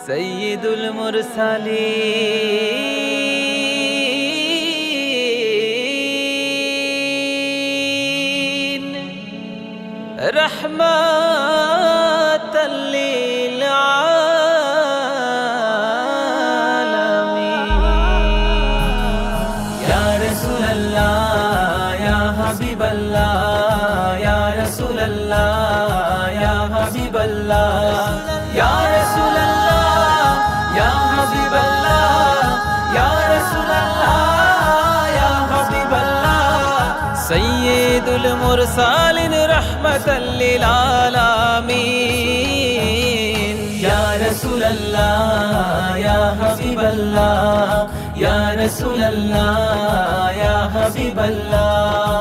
সৈয়দুল মুরসালিন রহমাতাল লিল আলামিন ইয়া রাসূলুল্লাহ ইয়া হাবিবাল্লাহ ইয়া রাসূলুল্লাহ ইয়া হাবিবাল্লাহ ইয়া রাসূলুল্লাহ ইয়া হাবিবাল্লাহ ইয়া রাসূলুল্লাহ ইয়া হাবিবাল্লাহ সৈয়দুল মুরসালিন রহমাতাল লিল আলামিন ইয়া রাসূলুল্লাহ ইয়া হাবিবাল্লাহ ইয়া রাসূলুল্লাহ ইয়া হাবিবাল্লাহ